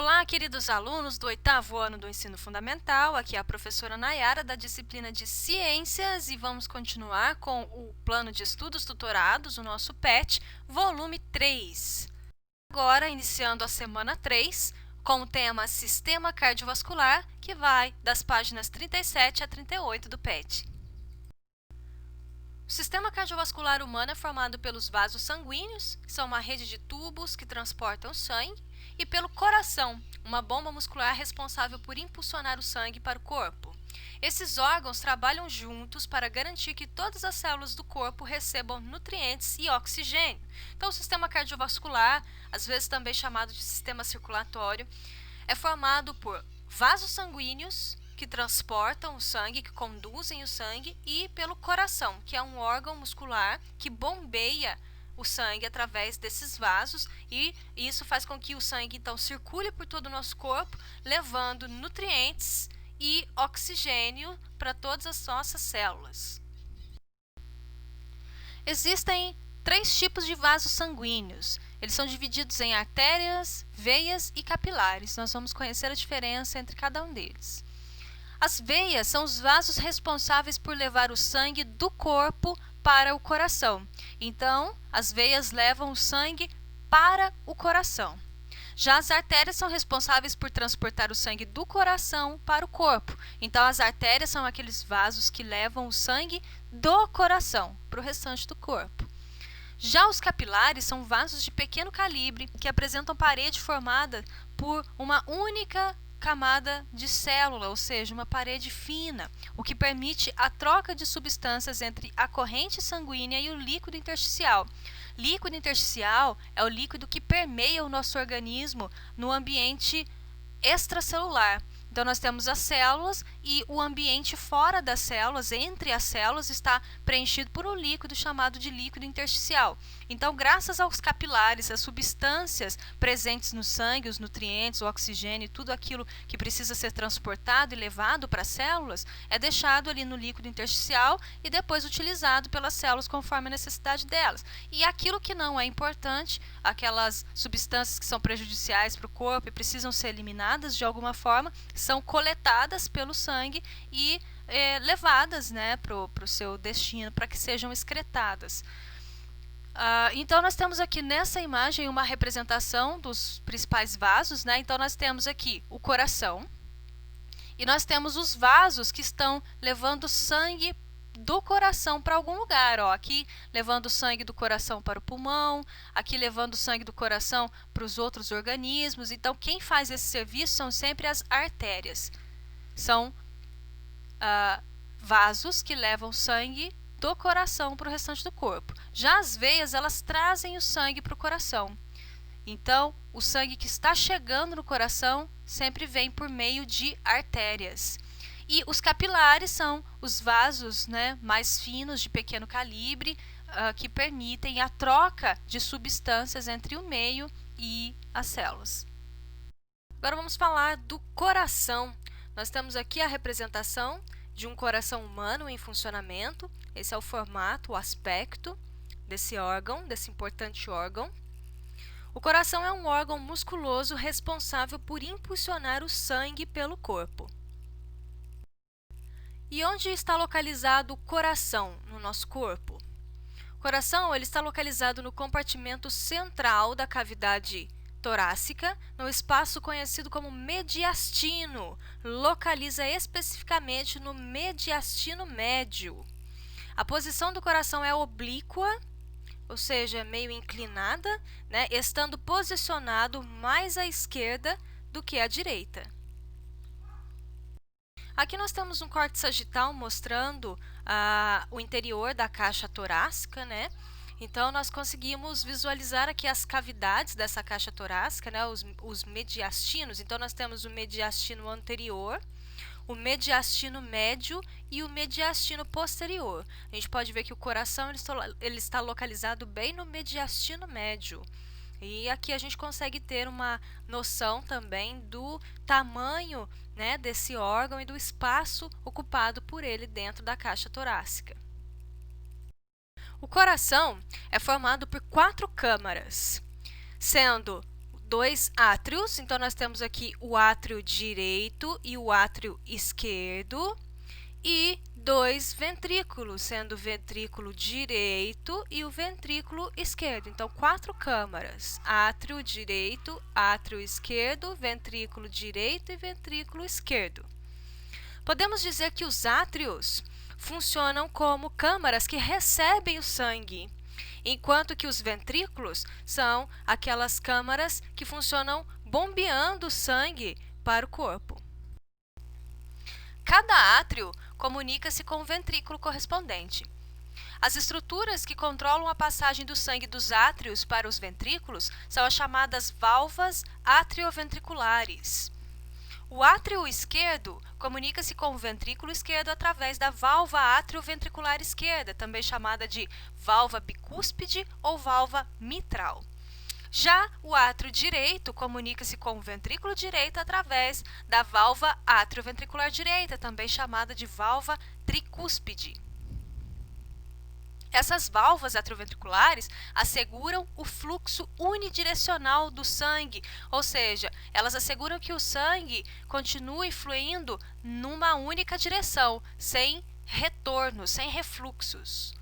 Olá, queridos alunos do 8º ano do Ensino Fundamental, aqui é a professora Nayara da disciplina de Ciências e vamos continuar com o Plano de Estudos Tutorados, o nosso PET, volume 3. Agora, iniciando a semana 3, com o tema Sistema Cardiovascular, que vai das páginas 37 a 38 do PET. O sistema cardiovascular humano é formado pelos vasos sanguíneos, que são uma rede de tubos que transportam sangue, e pelo coração, uma bomba muscular responsável por impulsionar o sangue para o corpo. Esses órgãos trabalham juntos para garantir que todas as células do corpo recebam nutrientes e oxigênio. Então, o sistema cardiovascular, às vezes também chamado de sistema circulatório, é formado por vasos sanguíneos, que transportam o sangue, que conduzem o sangue, e pelo coração, que é um órgão muscular que bombeia o sangue através desses vasos, e isso faz com que o sangue então circule por todo o nosso corpo, levando nutrientes e oxigênio para todas as nossas células. Existem 3 tipos de vasos sanguíneos. Eles são divididos em artérias, veias e capilares. Nós vamos conhecer a diferença entre cada um deles. As veias são os vasos responsáveis por levar o sangue do corpo para o coração. Então, as veias levam o sangue para o coração. Já as artérias são responsáveis por transportar o sangue do coração para o corpo. Então, as artérias são aqueles vasos que levam o sangue do coração para o restante do corpo. Já os capilares são vasos de pequeno calibre que apresentam parede formada por uma única camada de célula, ou seja, uma parede fina, o que permite a troca de substâncias entre a corrente sanguínea e o líquido intersticial. Líquido intersticial é o líquido que permeia o nosso organismo no ambiente extracelular. Então, nós temos as células e o ambiente fora das células, entre as células, está preenchido por um líquido chamado de líquido intersticial. Então, graças aos capilares, as substâncias presentes no sangue, os nutrientes, o oxigênio, tudo aquilo que precisa ser transportado e levado para as células, é deixado ali no líquido intersticial e depois utilizado pelas células conforme a necessidade delas. E aquilo que não é importante, aquelas substâncias que são prejudiciais para o corpo e precisam ser eliminadas de alguma forma, são coletadas pelo sangue e levadas, né, para o seu destino, para que sejam excretadas. Então, nós temos aqui nessa imagem uma representação dos principais vasos, né? Então, nós temos aqui o coração e nós temos os vasos que estão levando sangue do coração para algum lugar, ó. Aqui levando o sangue do coração para o pulmão, aqui levando o sangue do coração para os outros organismos. Então, quem faz esse serviço são sempre as artérias. São vasos que levam sangue do coração para o restante do corpo. Já as veias, elas trazem o sangue para o coração. Então, o sangue que está chegando no coração sempre vem por meio de artérias. E os capilares são os vasos, né, mais finos, de pequeno calibre, que permitem a troca de substâncias entre o meio e as células. Agora vamos falar do coração. Nós temos aqui a representação de um coração humano em funcionamento. Esse é o formato, o aspecto desse órgão, desse importante órgão. O coração é um órgão musculoso responsável por impulsionar o sangue pelo corpo. E onde está localizado o coração no nosso corpo? O coração ele está localizado no compartimento central da cavidade torácica, no espaço conhecido como mediastino. Localiza especificamente no mediastino médio. A posição do coração é oblíqua, ou seja, meio inclinada, né, estando posicionado mais à esquerda do que à direita. Aqui nós temos um corte sagital mostrando o interior da caixa torácica, né? Então, nós conseguimos visualizar aqui as cavidades dessa caixa torácica, né? Os mediastinos. Então, nós temos o mediastino anterior, o mediastino médio e o mediastino posterior. A gente pode ver que o coração ele está localizado bem no mediastino médio. E aqui a gente consegue ter uma noção também do tamanho, né, desse órgão e do espaço ocupado por ele dentro da caixa torácica. O coração é formado por 4 câmaras, sendo dois átrios, então nós temos aqui o átrio direito e o átrio esquerdo, e dois ventrículos, sendo o ventrículo direito e o ventrículo esquerdo. Então, 4 câmaras: átrio direito, átrio esquerdo, ventrículo direito e ventrículo esquerdo. Podemos dizer que os átrios funcionam como câmaras que recebem o sangue, enquanto que os ventrículos são aquelas câmaras que funcionam bombeando o sangue para o corpo. Cada átrio comunica-se com o ventrículo correspondente. As estruturas que controlam a passagem do sangue dos átrios para os ventrículos são as chamadas válvulas atrioventriculares. O átrio esquerdo comunica-se com o ventrículo esquerdo através da válvula atrioventricular esquerda, também chamada de válvula bicúspide ou válvula mitral. Já o átrio direito comunica-se com o ventrículo direito através da válvula atrioventricular direita, também chamada de válvula tricúspide. Essas válvulas atrioventriculares asseguram o fluxo unidirecional do sangue, ou seja, elas asseguram que o sangue continue fluindo numa única direção, sem retorno, sem refluxos.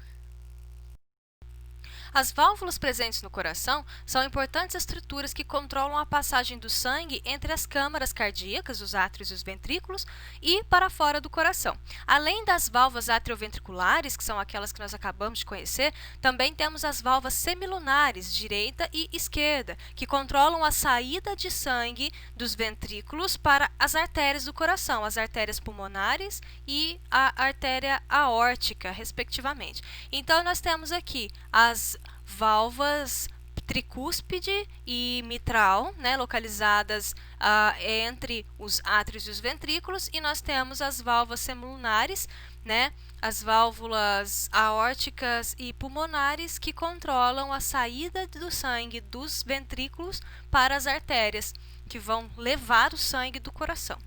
As válvulas presentes no coração são importantes estruturas que controlam a passagem do sangue entre as câmaras cardíacas, os átrios e os ventrículos, e para fora do coração. Além das válvulas atrioventriculares, que são aquelas que nós acabamos de conhecer, também temos as válvulas semilunares, direita e esquerda, que controlam a saída de sangue dos ventrículos para as artérias do coração, as artérias pulmonares e a artéria aórtica, respectivamente. Então, nós temos aqui as válvulas tricúspide e mitral, né, localizadas entre os átrios e os ventrículos, e nós temos as válvulas semilunares, né, as válvulas aórticas e pulmonares, que controlam a saída do sangue dos ventrículos para as artérias, que vão levar o sangue do coração.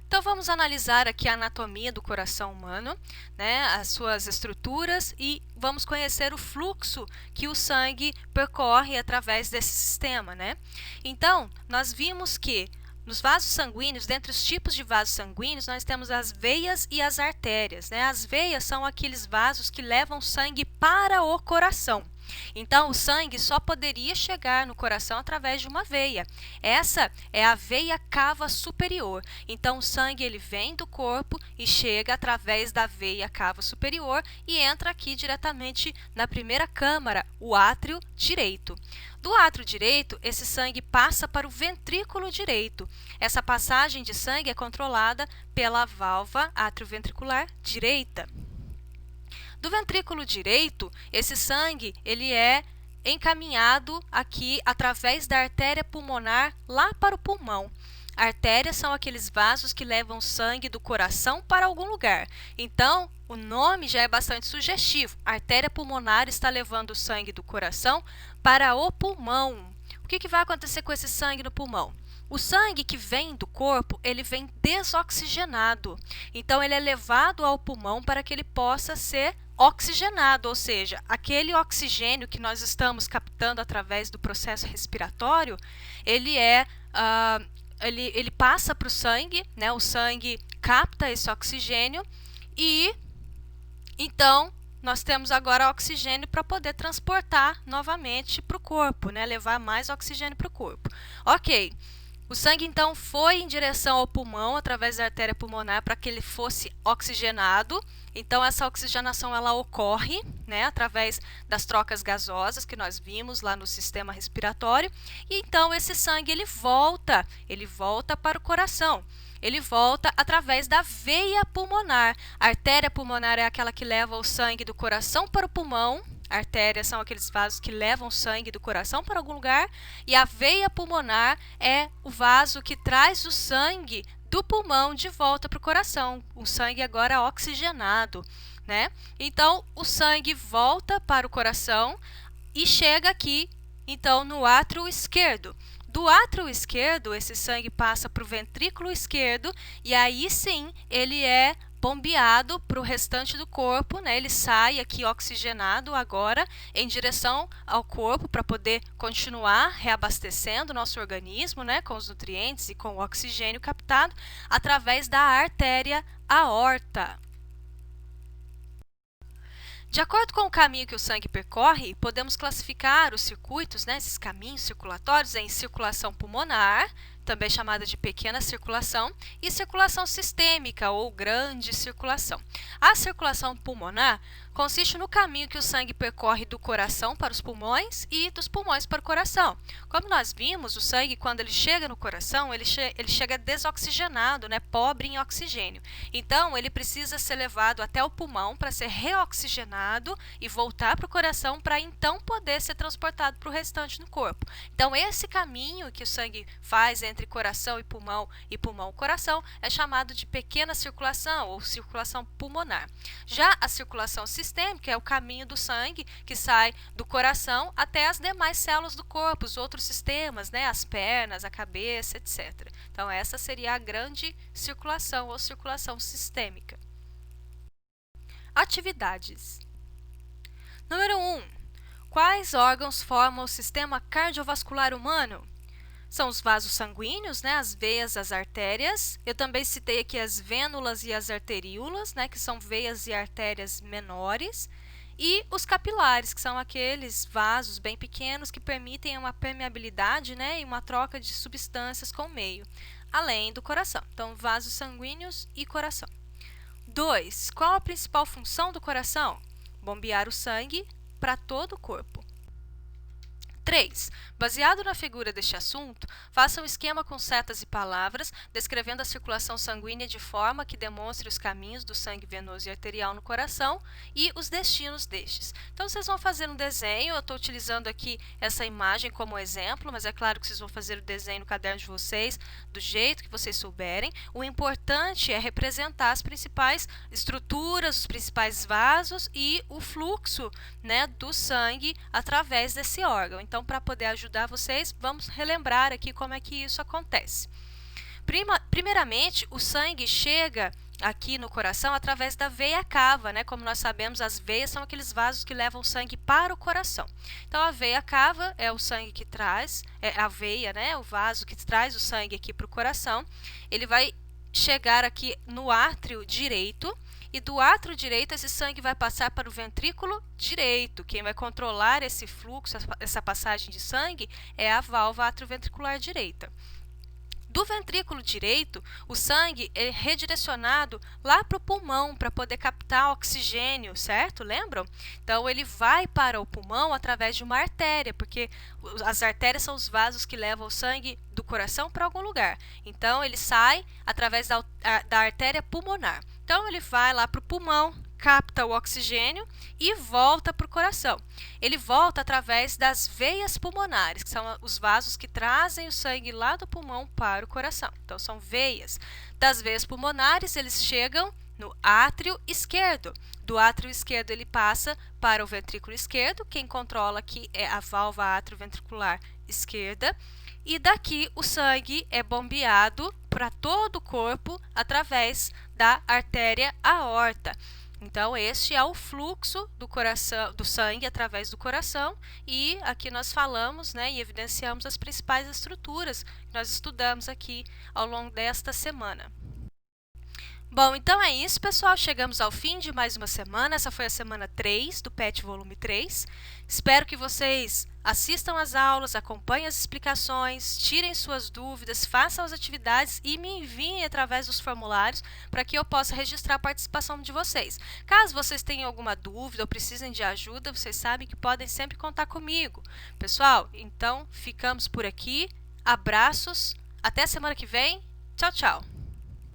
Então, vamos analisar aqui a anatomia do coração humano, né, as suas estruturas, e vamos conhecer o fluxo que o sangue percorre através desse sistema, né? Então, nós vimos que nos vasos sanguíneos, dentre os tipos de vasos sanguíneos, nós temos as veias e as artérias, né? As veias são aqueles vasos que levam sangue para o coração. Então, o sangue só poderia chegar no coração através de uma veia. Essa é a veia cava superior. Então, o sangue ele vem do corpo e chega através da veia cava superior e entra aqui diretamente na primeira câmara, o átrio direito. Do átrio direito, esse sangue passa para o ventrículo direito. Essa passagem de sangue é controlada pela válvula atrioventricular direita. Do ventrículo direito, esse sangue ele é encaminhado aqui através da artéria pulmonar lá para o pulmão. Artérias são aqueles vasos que levam sangue do coração para algum lugar. Então, o nome já é bastante sugestivo. A artéria pulmonar está levando o sangue do coração para o pulmão. O que vai acontecer com esse sangue no pulmão? O sangue que vem do corpo, ele vem desoxigenado. Então, ele é levado ao pulmão para que ele possa ser oxigenado, ou seja, aquele oxigênio que nós estamos captando através do processo respiratório, ele passa para o sangue, né? O sangue capta esse oxigênio e então nós temos agora oxigênio para poder transportar novamente para o corpo, né? Levar mais oxigênio para o corpo. Ok. O sangue, então, foi em direção ao pulmão, através da artéria pulmonar, para que ele fosse oxigenado. Então, essa oxigenação, ela ocorre, né, através das trocas gasosas que nós vimos lá no sistema respiratório. E, então, esse sangue, ele volta para o coração. Ele volta através da veia pulmonar. A artéria pulmonar é aquela que leva o sangue do coração para o pulmão. Artérias são aqueles vasos que levam sangue do coração para algum lugar, e a veia pulmonar é o vaso que traz o sangue do pulmão de volta para o coração, o sangue agora oxigenado, né? Então, o sangue volta para o coração e chega aqui, então, no átrio esquerdo. Do átrio esquerdo, esse sangue passa para o ventrículo esquerdo, e aí sim ele é bombeado para o restante do corpo, né? Ele sai aqui oxigenado agora em direção ao corpo para poder continuar reabastecendo o nosso organismo, né? Com os nutrientes e com o oxigênio captado através da artéria aorta. De acordo com o caminho que o sangue percorre, podemos classificar os circuitos, né, esses caminhos circulatórios, em circulação pulmonar, também chamada de pequena circulação, e circulação sistêmica ou grande circulação. A circulação pulmonar consiste no caminho que o sangue percorre do coração para os pulmões e dos pulmões para o coração. Como nós vimos, o sangue, quando ele chega no coração, ele chega desoxigenado, né, pobre em oxigênio. Então, ele precisa ser levado até o pulmão para ser reoxigenado e voltar para o coração para então poder ser transportado para o restante do corpo. Então, esse caminho que o sangue faz entre coração e pulmão-coração é chamado de pequena circulação ou circulação pulmonar. Já a circulação sistêmica é o caminho do sangue que sai do coração até as demais células do corpo, os outros sistemas, né, as pernas, a cabeça, etc. Então, essa seria a grande circulação ou circulação sistêmica. Atividades. Número 1. Quais órgãos formam o sistema cardiovascular humano? São os vasos sanguíneos, né, as veias, as artérias. Eu também citei aqui as vênulas e as arteríolas, né, que são veias e artérias menores. E os capilares, que são aqueles vasos bem pequenos que permitem uma permeabilidade, né, e uma troca de substâncias com o meio, além do coração. Então, vasos sanguíneos e coração. 2. Qual a principal função do coração? Bombear o sangue para todo o corpo. 3. Baseado na figura deste assunto, faça um esquema com setas e palavras, descrevendo a circulação sanguínea de forma que demonstre os caminhos do sangue venoso e arterial no coração e os destinos destes. Então, vocês vão fazer um desenho, eu estou utilizando aqui essa imagem como exemplo, mas é claro que vocês vão fazer o desenho no caderno de vocês, do jeito que vocês souberem. O importante é representar as principais estruturas, os principais vasos e o fluxo, né, do sangue através desse órgão. Então, para poder ajudar vocês, vamos relembrar aqui como é que isso acontece. Primeiramente, o sangue chega aqui no coração através da veia cava, né? Como nós sabemos, as veias são aqueles vasos que levam o sangue para o coração. Então, a veia cava é o sangue que traz, é a veia, né? O vaso que traz o sangue aqui para o coração. Ele vai chegar aqui no átrio direito. E do átrio direito, esse sangue vai passar para o ventrículo direito. Quem vai controlar esse fluxo, essa passagem de sangue, é a válvula atrioventricular direita. Do ventrículo direito, o sangue é redirecionado lá para o pulmão para poder captar oxigênio, certo? Lembram? Então, ele vai para o pulmão através de uma artéria, porque as artérias são os vasos que levam o sangue do coração para algum lugar. Então, ele sai através da artéria pulmonar. Então, ele vai lá para o pulmão, capta o oxigênio e volta para o coração. Ele volta através das veias pulmonares, que são os vasos que trazem o sangue lá do pulmão para o coração. Então, são veias. Das veias pulmonares, eles chegam no átrio esquerdo. Do átrio esquerdo, ele passa para o ventrículo esquerdo. Quem controla aqui é a válvula atrioventricular esquerda. E daqui o sangue é bombeado para todo o corpo através da artéria aorta. Então, este é o fluxo do coração, do sangue através do coração, e aqui nós falamos, né, e evidenciamos as principais estruturas que nós estudamos aqui ao longo desta semana. Bom, então é isso, pessoal. Chegamos ao fim de mais uma semana. Essa foi a semana 3 do PET volume 3. Espero que vocês assistam às aulas, acompanhem as explicações, tirem suas dúvidas, façam as atividades e me enviem através dos formulários para que eu possa registrar a participação de vocês. Caso vocês tenham alguma dúvida ou precisem de ajuda, vocês sabem que podem sempre contar comigo. Pessoal, então ficamos por aqui. Abraços. Até a semana que vem. Tchau, tchau.